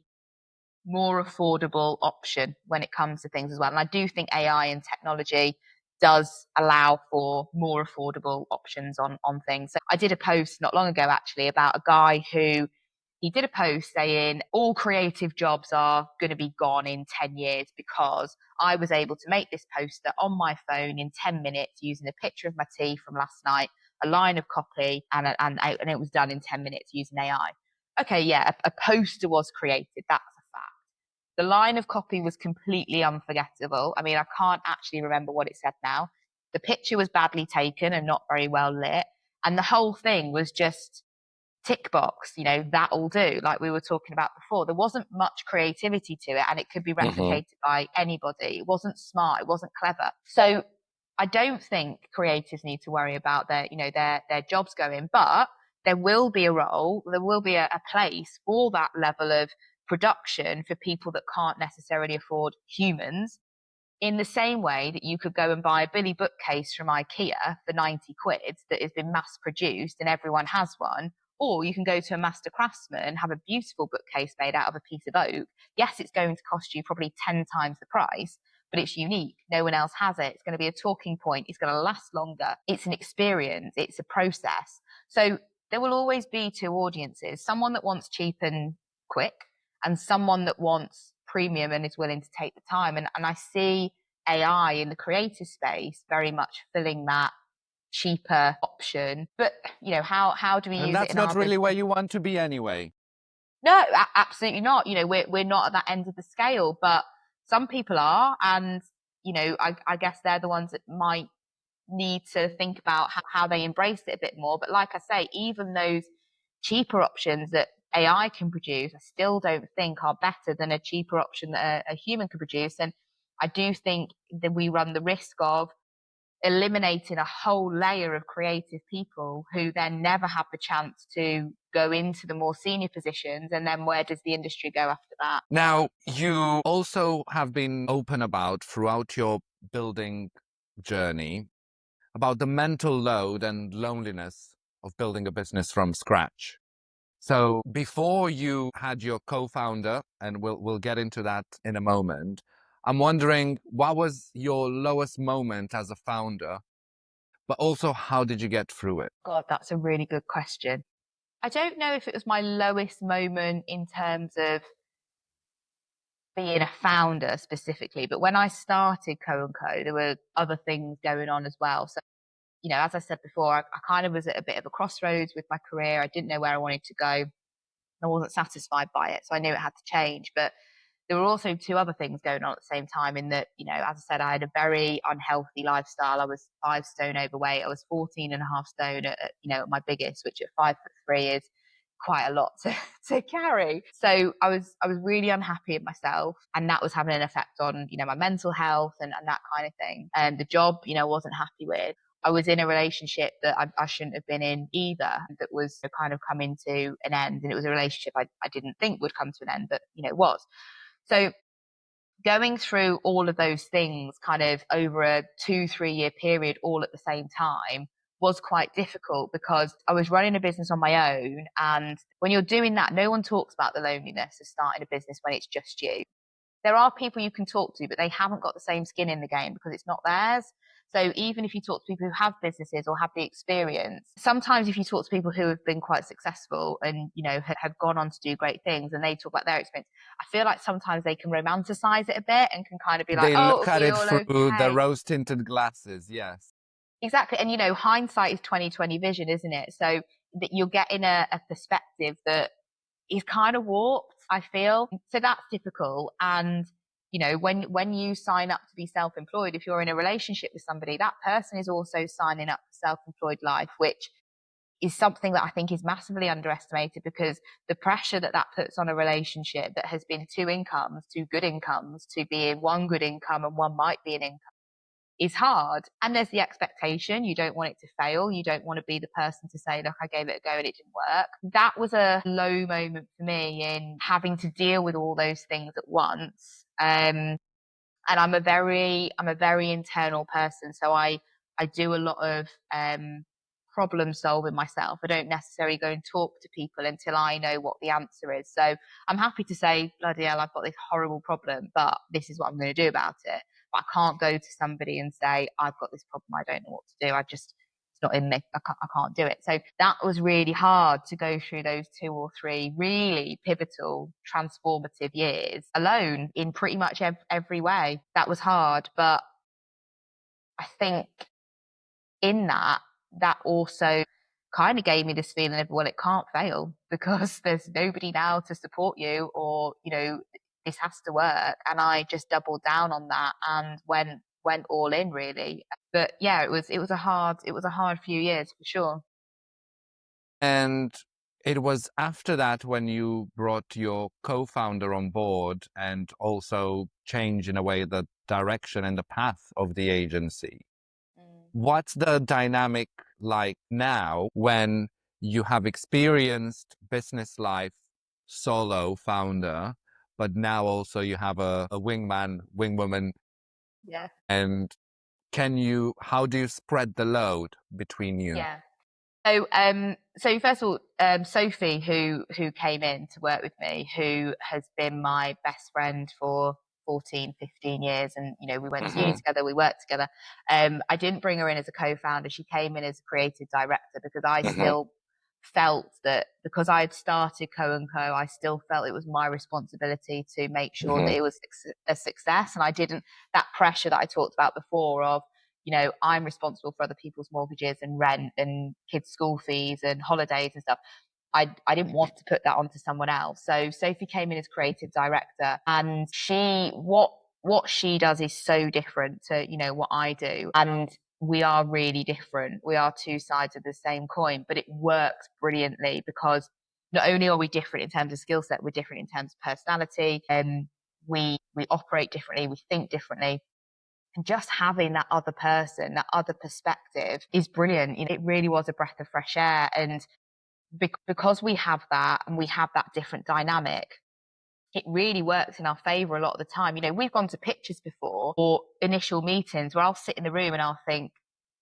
more affordable option when it comes to things as well. And I do think AI and technology does allow for more affordable options on things. So I did a post not long ago actually about a guy who he did a post saying all creative jobs are going to be gone in 10 years because I was able to make this poster on my phone in 10 minutes using a picture of my tea from last night, a line of copy, and it was done in 10 minutes using AI. Okay, yeah, a poster was created. That's a fact. The line of copy was completely unforgettable. I mean, I can't actually remember what it said now. The picture was badly taken and not very well lit. And the whole thing was just tick box, that'll do, like we were talking about before. There wasn't much creativity to it and it could be replicated by anybody. It wasn't smart, it wasn't clever. So I don't think creatives need to worry about their jobs going, but there will be a role, there will be a place for that level of production for people that can't necessarily afford humans. In the same way that you could go and buy a Billy bookcase from IKEA for 90 quid that has been mass produced and everyone has one, or you can go to a master craftsman and have a beautiful bookcase made out of a piece of oak. Yes, it's going to cost you probably 10 times the price, but it's unique. No one else has it. It's going to be a talking point. It's going to last longer. It's an experience. It's a process. So there will always be two audiences, someone that wants cheap and quick and someone that wants premium and is willing to take the time. And I see AI in the creative space very much filling that cheaper option. But, how do we use it in our business? And that's not really where you want to be anyway. No, absolutely not. We're not at that end of the scale, but some people are. And, I guess they're the ones that might need to think about how they embrace it a bit more. But like I say, even those cheaper options that AI can produce, I still don't think are better than a cheaper option that a human could produce. And I do think that we run the risk of eliminating a whole layer of creative people who then never have the chance to go into the more senior positions. And then where does the industry go after that? Now, you also have been open about throughout your building journey about the mental load and loneliness of building a business from scratch. So before you had your co-founder, and we'll get into that in a moment, I'm wondering, what was your lowest moment as a founder, but also how did you get through it? God, that's a really good question. I don't know if it was my lowest moment in terms of being a founder specifically, but when I started Co and Co, there were other things going on as well. So, as I said before, I kind of was at a bit of a crossroads with my career. I didn't know where I wanted to go. I wasn't satisfied by it, so I knew it had to change. But there were also two other things going on at the same time in that, as I said, I had a very unhealthy lifestyle. I was 5 stone overweight. I was 14 and a half stone at my biggest, which at 5'3" is quite a lot to carry. So I was really unhappy with myself, and that was having an effect on, my mental health and that kind of thing. And the job, I wasn't happy with. I was in a relationship that I shouldn't have been in either, that was kind of coming to an end. And it was a relationship I didn't think would come to an end, but, it was. So going through all of those things kind of over a 2-3 year period all at the same time was quite difficult, because I was running a business on my own. And when you're doing that, no one talks about the loneliness of starting a business when it's just you. There are people you can talk to, but they haven't got the same skin in the game because it's not theirs. So even if you talk to people who have businesses or have the experience, sometimes if you talk to people who have been quite successful and, have gone on to do great things, and they talk about their experience, I feel like sometimes they can romanticize it a bit and can kind of be like, They oh, look it'll at be it all through the okay. rose-tinted glasses, yes. Exactly. And, hindsight is 2020 vision, isn't it? So that you're getting a perspective that is kind of warped, I feel. So that's difficult. And, when you sign up to be self-employed, if you're in a relationship with somebody, that person is also signing up for self-employed life, which is something that I think is massively underestimated, because the pressure that puts on a relationship that has been two incomes, two good incomes, to being one good income and one might be an income is hard. And there's the expectation. You don't want it to fail. You don't want to be the person to say, look, I gave it a go and it didn't work. That was a low moment for me in having to deal with all those things at once. And I'm a very internal person. So I do a lot of problem solving myself. I don't necessarily go and talk to people until I know what the answer is. So I'm happy to say, bloody hell, I've got this horrible problem, but this is what I'm going to do about it. But I can't go to somebody and say, I've got this problem, I don't know what to do. It's not in me. I can't do it. So that was really hard, to go through those 2 or 3 really pivotal, transformative years alone in pretty much every way. That was hard. But I think in that also kind of gave me this feeling of, well, it can't fail, because there's nobody now to support you, or, this has to work. And I just doubled down on that and went all in, really. But yeah, it was a hard few years for sure. And it was after that when you brought your co-founder on board and also changed in a way the direction and the path of the agency. Mm. What's the dynamic like now when you have experienced business life solo founder, but now also you have a wingman, wingwoman, Yeah. and how do you spread the load between you? Yeah. So first of all, Sophie, who came in to work with me, who has been my best friend for 14, 15 years, and we went to uni together, we worked together. I didn't bring her in as a co-founder. She came in as a creative director, because I still felt that, because I had started Co and Co, I still felt it was my responsibility to make sure that it was a success. And I didn't, that pressure that I talked about before of, I'm responsible for other people's mortgages and rent and kids' school fees and holidays and stuff. I didn't want to put that onto someone else. So Sophie came in as creative director, and what she does is so different to, what I do. And we are really different. We are two sides of the same coin, but it works brilliantly, because not only are we different in terms of skill set, we're different in terms of personality, and we operate differently, we think differently. And just having that other person, that other perspective is brilliant. It really was a breath of fresh air. And because we have that, and we have that different dynamic, it really works in our favor a lot of the time. We've gone to pitches before, or initial meetings, where I'll sit in the room and I'll think,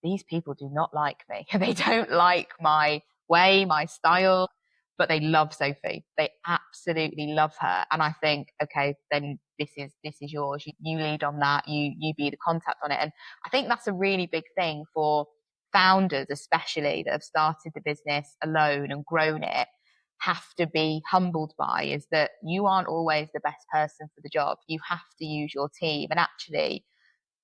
these people do not like me. They don't like my way, my style, but they love Sophie. They absolutely love her. And I think, okay, then this is yours. You lead on that. You be the contact on it. And I think that's a really big thing for founders, especially, that have started the business alone and grown it, have to be humbled by, is that you aren't always the best person for the job. You have to use your team, and actually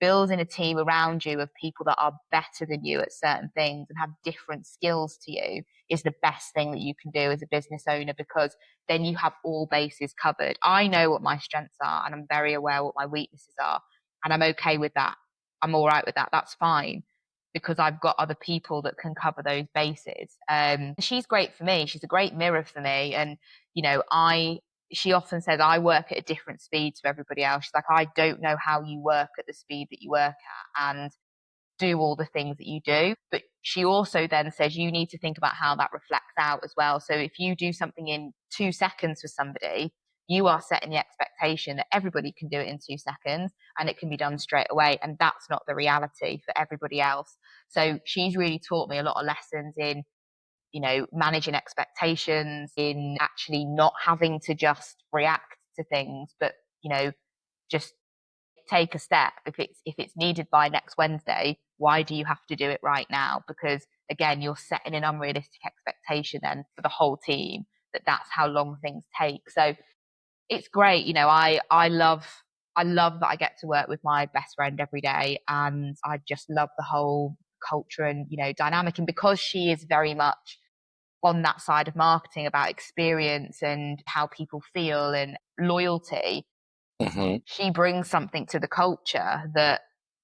building a team around you of people that are better than you at certain things and have different skills to you is the best thing that you can do as a business owner, because then you have all bases covered. I know what my strengths are, and I'm very aware what my weaknesses are, and I'm okay with that. I'm all right with that. That's fine, because I've got other people that can cover those bases. She's great for me. She's a great mirror for me. And, she often says, I work at a different speed to everybody else. She's like, I don't know how you work at the speed that you work at. And do all the things that you do. But she also then says you need to think about how that reflects out as well. So if you do something in 2 seconds for somebody, you are setting the expectation that everybody can do it in 2 seconds and it can be done straight away. And that's not the reality for everybody else. So she's really taught me a lot of lessons in, managing expectations, in actually not having to just react to things, but, just take a step. If it's needed by next Wednesday, why do you have to do it right now? Because again, you're setting an unrealistic expectation then for the whole team that that's how long things take. So it's great. I love that I get to work with my best friend every day, and I just love the whole culture and, dynamic. And because she is very much on that side of marketing about experience and how people feel and loyalty, Hmm. she brings something to the culture that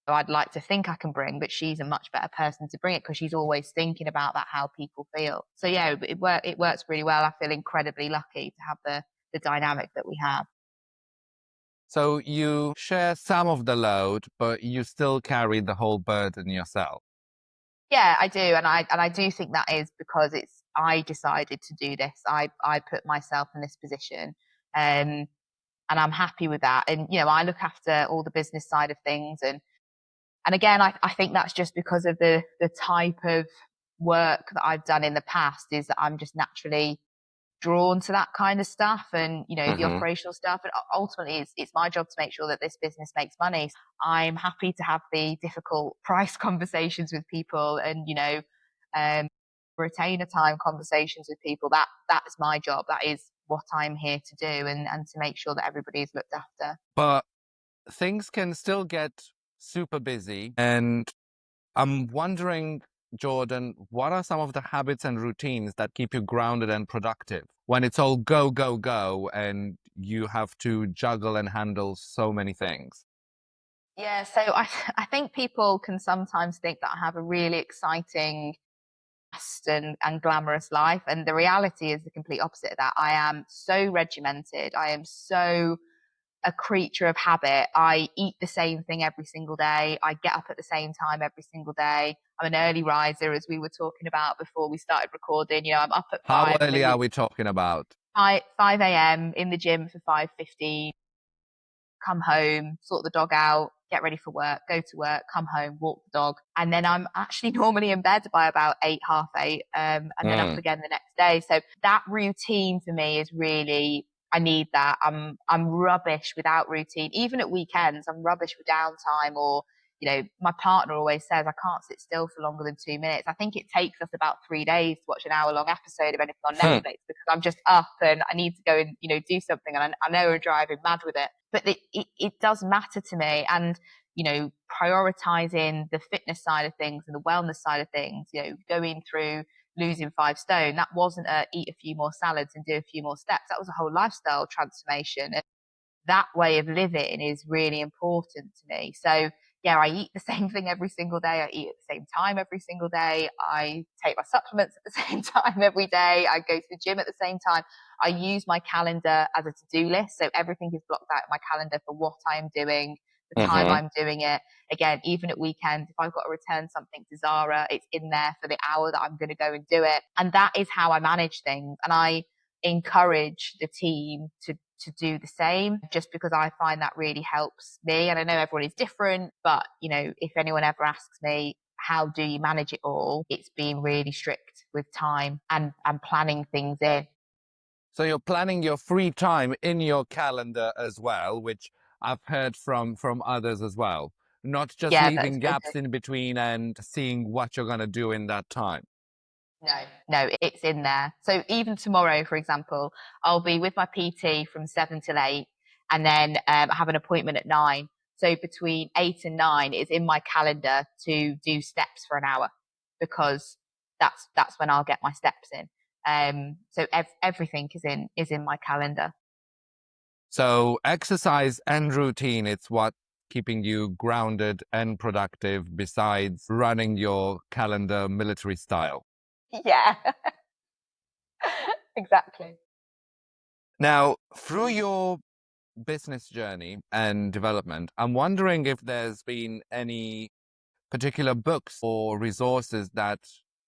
I'd like to think I can bring, but she's a much better person to bring it because she's always thinking about that, how people feel. So yeah, it works really well. I feel incredibly lucky to have the dynamic that we have. So you share some of the load, but you still carry the whole burden yourself. Yeah, I do, and I do think that is because I decided to do this. I put myself in this position, um, and I'm happy with that. And I look after all the business side of things, and again, I think that's just because of the type of work that I've done in the past, is that I'm just naturally drawn to that kind of stuff, and the Hmm. operational stuff. And ultimately it's my job to make sure that this business makes money. I'm happy to have the difficult price conversations with people, and um retainer time conversations with people. That's my job. That is what I'm here to do, and to make sure that everybody is looked after. But things can still get super busy. And I'm wondering, Jordan, what are some of the habits and routines that keep you grounded and productive when it's all go, go, go, and you have to juggle and handle so many things? Yeah, so I think people can sometimes think that I have a really exciting, fast and glamorous life, and the reality is the complete opposite of that. I am so regimented. I am so a creature of habit. I eat the same thing every single day. I get up at the same time every single day. I'm an early riser, as we were talking about before we started recording. I'm up at How 5. I'm early in are the we talking about? 5 a.m. in the gym for 5:15. Come home, sort the dog out, get ready for work, go to work, come home, walk the dog. And then I'm actually normally in bed by about 8, half 8, and then up Mm. again the next day. So that routine for me is really, I need that. I'm rubbish without routine. Even at weekends, I'm rubbish with downtime. Or, my partner always says I can't sit still for longer than 2 minutes. I think it takes us about 3 days to watch an hour-long episode of anything on Hmm. Netflix because I'm just up and I need to go and, do something. And I know we're driving mad with it, but it does matter to me. And, prioritizing the fitness side of things and the wellness side of things, going through losing 5 stone, that wasn't a eat a few more salads and do a few more steps. That was a whole lifestyle transformation. And that way of living is really important to me. So yeah, I eat the same thing every single day. I eat at the same time every single day. I take my supplements at the same time every day. I go to the gym at the same time. I use my calendar as a to-do list. So everything is blocked out in my calendar for what I'm doing, the time Mm-hmm. I'm doing it. Again, even at weekends, if I've got to return something to Zara, it's in there for the hour that I'm going to go and do it. And that is how I manage things. And I encourage the team to do the same, just because I find that really helps me. And I know everyone is different, but if anyone ever asks me how do you manage it all, it's being really strict with time and planning things in. So you're planning your free time in your calendar as well, which I've heard from others as well. Not just Yeah, that is leaving very gaps good. in between and seeing what you're going to do in that time. No, it's in there. So even tomorrow, for example, I'll be with my PT from 7 till 8, and then I have an appointment at 9. So between 8 and 9 is in my calendar to do steps for an hour, because that's when I'll get my steps in. So everything is in my calendar. So exercise and routine, it's what keeping you grounded and productive besides running your calendar military style. Yeah, exactly. Now, through your business journey and development, I'm wondering if there's been any particular books or resources that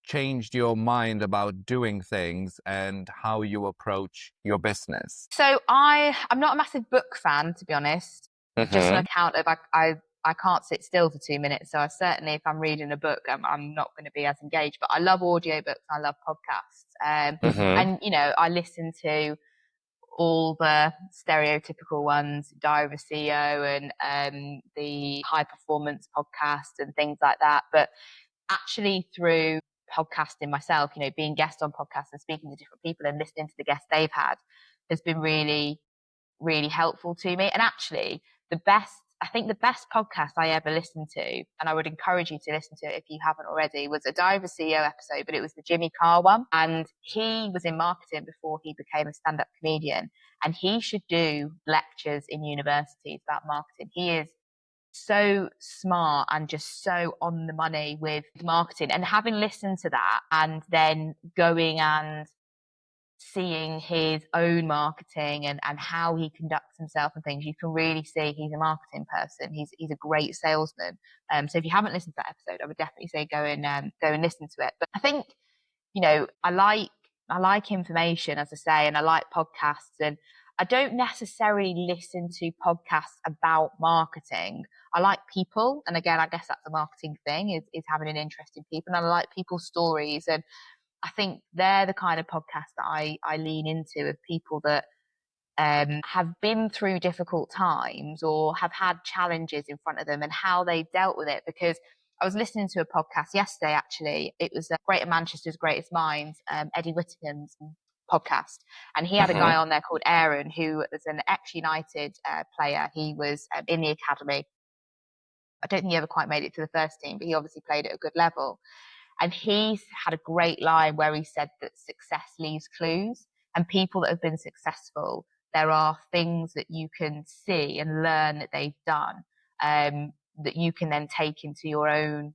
changed your mind about doing things and how you approach your business? So I'm not a massive book fan, to be honest. Just on Mm-hmm. account of I can't sit still for 2 minutes. So I certainly, if I'm reading a book, I'm not going to be as engaged. But I love audiobooks. I love podcasts. Mm-hmm. And I listen to all the stereotypical ones, Diary of a CEO and the high performance podcast and things like that. But actually through podcasting myself, being guest on podcasts and speaking to different people and listening to the guests they've had has been really, really helpful to me. And actually I think the best podcast I ever listened to, and I would encourage you to listen to it if you haven't already, was a Dive of a CEO episode, but it was the Jimmy Carr one. And he was in marketing before he became a stand-up comedian. And he should do lectures in universities about marketing. He is so smart and just so on the money with marketing. And having listened to that and then going and seeing his own marketing and how he conducts himself and things, you can really see he's a marketing person. He's a great salesman. So if you haven't listened to that episode, I would definitely say go and listen to it. But I think, I like information, as I say, and I like podcasts, and I don't necessarily listen to podcasts about marketing. I like people, and again, I guess that's a marketing thing, is having an interest in people, and I like people's stories, and I think they're the kind of podcasts that I lean into, of people that have been through difficult times or have had challenges in front of them and how they've dealt with it. Because I was listening to a podcast yesterday, actually. It was Greater Manchester's Greatest Minds, Eddie Whittingham's podcast. And he had a guy Mm-hmm. on there called Aaron, who was an ex-United player. He was in the academy. I don't think he ever quite made it to the first team, but he obviously played at a good level. And he had a great line where he said that success leaves clues, and people that have been successful, there are things that you can see and learn that they've done, that you can then take into your own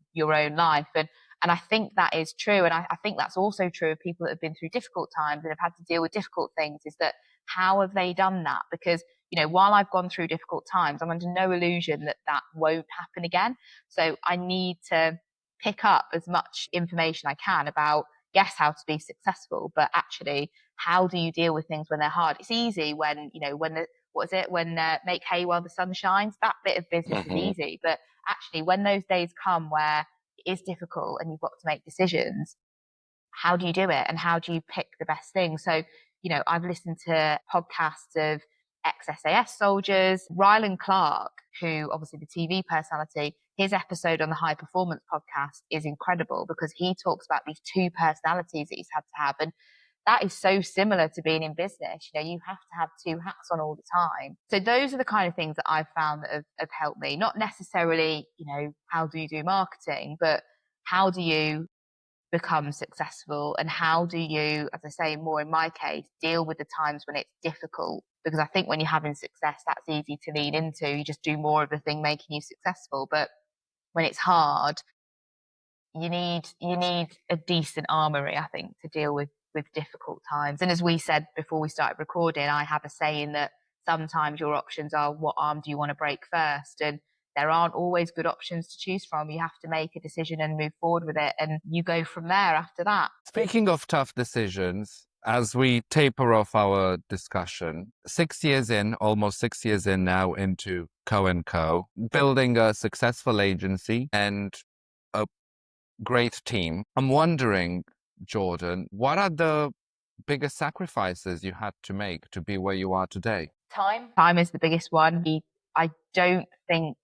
life. And I think that is true. And I think that's also true of people that have been through difficult times and have had to deal with difficult things, is that how have they done that? Because, while I've gone through difficult times, I'm under no illusion that that won't happen again. So I need to pick up as much information I can about, yes, how to be successful, but actually, how do you deal with things when they're hard? It's easy when, make hay while the sun shines. That bit of business is Mm-hmm. easy. But actually, when those days come where it is difficult and you've got to make decisions, how do you do it? And how do you pick the best thing? So, I've listened to podcasts of ex-SAS soldiers. Rylan Clark, who obviously the TV personality, his episode on the High Performance podcast is incredible, because he talks about these two personalities that he's had to have. And that is so similar to being in business. You have to have two hats on all the time. So those are the kind of things that I've found that have helped me. Not necessarily, how do you do marketing, but how do you become successful, and how do you, as I say, more in my case, deal with the times when it's difficult? Because I think when you're having success, that's easy to lean into. You just do more of the thing making you successful. But when it's hard, you need a decent armory, I think, to deal with difficult times. And as we said before we started recording, I have a saying that sometimes your options are, what arm do you want to break first? And there aren't always good options to choose from. You have to make a decision and move forward with it, and you go from there after that. Speaking of tough decisions, as we taper off our discussion, 6 years in, almost 6 years in now into Co & Co, building a successful agency and a great team, I'm wondering, Jordan, what are the biggest sacrifices you had to make to be where you are today? Time is the biggest one. I don't think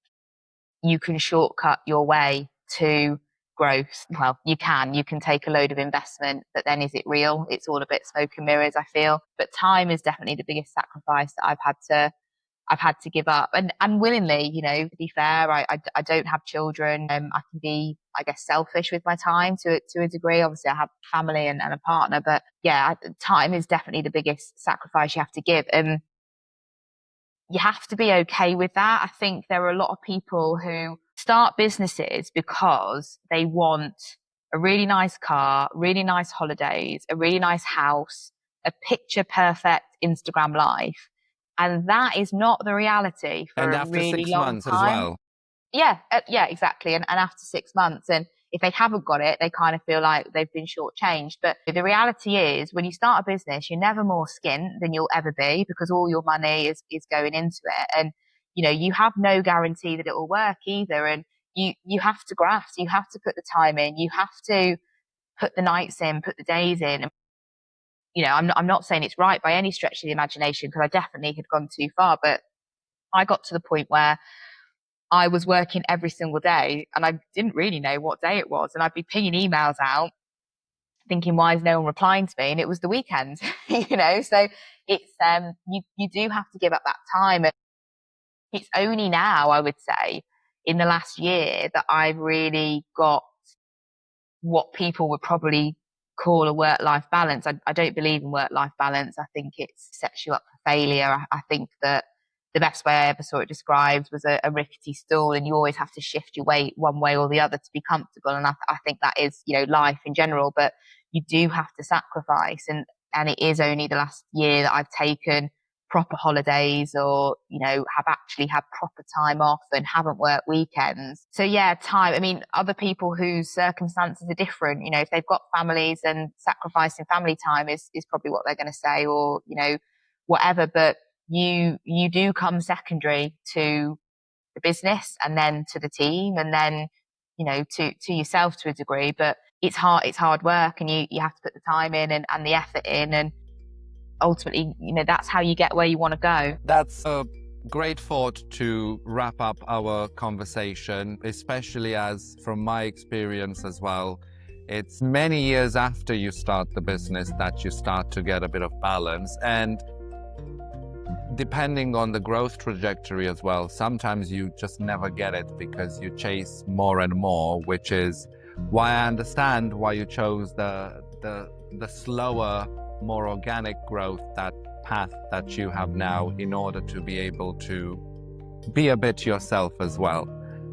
you can shortcut your way to growth. Well, you can take a load of investment, but then is it real? It's all a bit smoke and mirrors, I feel. But time is definitely the biggest sacrifice that I've had to give up, and willingly. To be fair, I don't have children. I can be, I guess, selfish with my time to a degree. Obviously, I have family and a partner, but yeah, time is definitely the biggest sacrifice you have to give. And you have to be okay with that. I think there are a lot of people who start businesses because they want a really nice car, really nice holidays, a really nice house, a picture perfect Instagram life. And that is not the reality for And a after really six long months as time. well. Yeah, exactly. And after 6 months, and if they haven't got it, they kind of feel like they've been shortchanged. But the reality is, when you start a business, you're never more skint than you'll ever be, because all your money is going into it. And, you have no guarantee that it will work either. And you have to graft, you have to put the time in, you have to put the nights in, put the days in. I'm not saying it's right by any stretch of the imagination, because I definitely had gone too far, but I got to the point where I was working every single day and I didn't really know what day it was. And I'd be pinging emails out thinking, why is no one replying to me? And it was the weekend, so it's, you do have to give up that time. And it's only now, I would say, in the last year that I've really got what people would probably call a work-life balance. I don't believe in work-life balance. I think it sets you up for failure. I think that the best way I ever saw it described was a rickety stool, and you always have to shift your weight one way or the other to be comfortable. And I think that is, life in general, but you do have to sacrifice. And it is only the last year that I've taken proper holidays, or, have actually had proper time off and haven't worked weekends. So yeah, time. I mean, other people whose circumstances are different, if they've got families, and sacrificing family time is probably what they're going to say, or, whatever. But you do come secondary to the business, and then to the team, and then, to yourself to a degree. But it's hard work, and you have to put the time in, and the effort in, and ultimately, that's how you get where you want to go. That's a great thought to wrap up our conversation, especially as, from my experience as well, it's many years after you start the business that you start to get a bit of balance. And depending on the growth trajectory as well, sometimes you just never get it because you chase more and more, which is why I understand why you chose the slower, more organic growth, that path that you have now, in order to be able to be a bit yourself as well.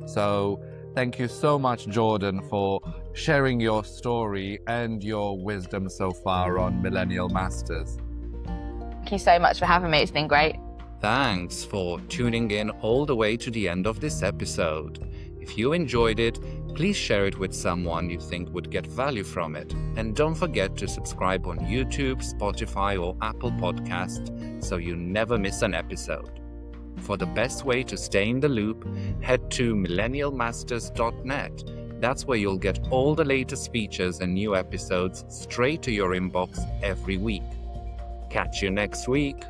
So thank you so much, Jordan, for sharing your story and your wisdom so far on Millennial Masters. Thank you so much for having me. It's been great. Thanks for tuning in all the way to the end of this episode. If you enjoyed it, please share it with someone you think would get value from it. And don't forget to subscribe on YouTube, Spotify, or Apple Podcast so you never miss an episode. For the best way to stay in the loop, head to millennialmasters.net. That's where you'll get all the latest features and new episodes straight to your inbox every week. Catch you next week.